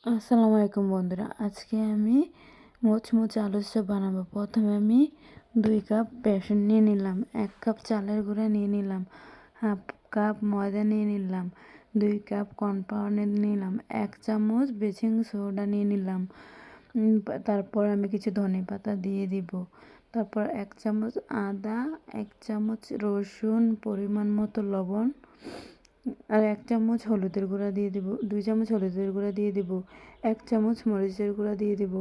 আসসালামু আলাইকুম বন্ধুরা, আজকে আমি মুচমুচে আলুর চপ বানাবো। প্রথমে আমি 2 কাপ বেসন নিয়ে নিলাম, 1 কাপ চালের গুঁড়া নিয়ে নিলাম, হাফ কাপ ময়দা নিয়ে নিলাম, 2 কাপ কর্নফ্লাওয়ার নিয়ে নিলাম, 1 চামচ বেকিং সোডা নিয়ে নিলাম। তারপর আমি কিছু ধনেপাতা দিয়ে দিব। তারপর 1 চামচ আদা, 1 চামচ রসুন, পরিমাণ মতো লবণ, আর 1 চামচ হলুদের গুঁড়া দিয়ে দিব, 2 চামচ হলুদের গুঁড়া দিয়ে দিব, 1 চামচ মরিচের গুঁড়া দিয়ে দিব,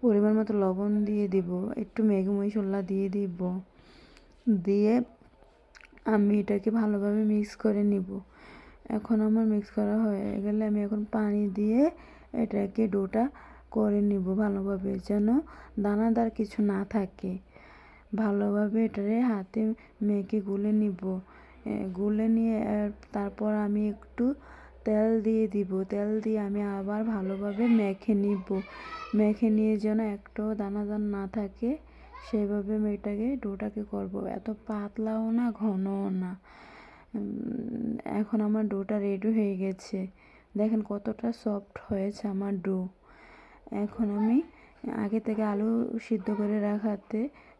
পরিমাণ মতো লবণ দিয়ে দিব, একটু ম্যাগি মশলা দিয়ে দিব। দিয়ে আমি এটাকে ভালোভাবে মিক্স করে নিব। এখন আমার মিক্স করা হয়ে গেলে আমি এখন পানি দিয়ে এটাকে ডোটা করে নিব ভালোভাবে, যেন দানাদার কিছু না থাকে। ভালোভাবে এটারে হাতে মেখে গুলে নিব। গুলে নিয়ে তারপর আমি একটু তেল দিয়ে দিব। তেল দিয়ে আমি আবার ভালোভাবে মেখে নিব। মেখে নিয়ে যেন একটাও দানাদার না থাকে, সেভাবে এটাকে ডোটাকে করব। এত পাতলাও না, ঘনও না। এখন আমার ডোটা রেডি হয়ে গেছে। দেখেন কতটা সফট হয়েছে আমার ডো। এখন আমি আগে থেকে আলু সিদ্ধ করে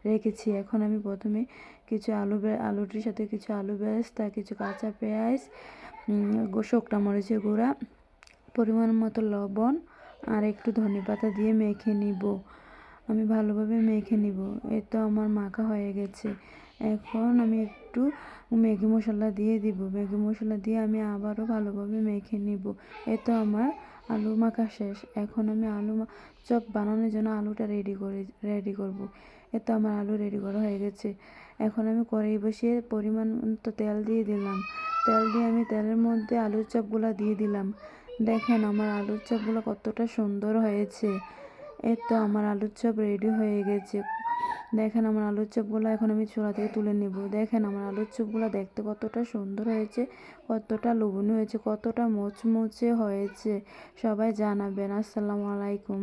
রেখেছি। এখন আমি প্রথমে কিছু আলুটির সাথে কিছু আলু বেরেস্তা, কিছু কাঁচা পেঁয়াজ, শুকনো মরিচের গুঁড়া, পরিমাণ মতো লবণ আর একটু ধনেপাতা দিয়ে মেখে নিব। আমি ভালোভাবে মেখে নিব। এই তো আমার মাখা হয়ে গেছে। এখন আমি একটু ম্যাগি মশলা দিয়ে দিব। ম্যাগি মশলা দিয়ে আমি আবারও ভালোভাবে মেখে নিব। এই তো আমার আলু মাখা শেষ। এখন আমি চপ বানানোর জন্য আলুটা রেডি করব। এই তো আমার আলু রেডি করা হয়ে গেছে। এখন আমি কড়াই বসিয়ে পরিমাণ মতো তেল দিয়ে দিলাম। তেল দিয়ে আমি তেলের মধ্যে আলুর চপগুলো দিয়ে দিলাম। দেখেন আমার আলুর চপগুলো কতটা সুন্দর হয়েছে। এই তো আমার আলুর চপ রেডি হয়ে গেছে। দেখেন আমার আলুর চপগুলো এখন আমি চুলা থেকে তুলে নেব। দেখেন আমার আলুর চপগুলো দেখতে কতটা সুন্দর হয়েছে, কতটা লোভনীয় হয়েছে, কতটা মুচমুচে হয়েছে। সবাই জানাবেন। আসসালামু আলাইকুম।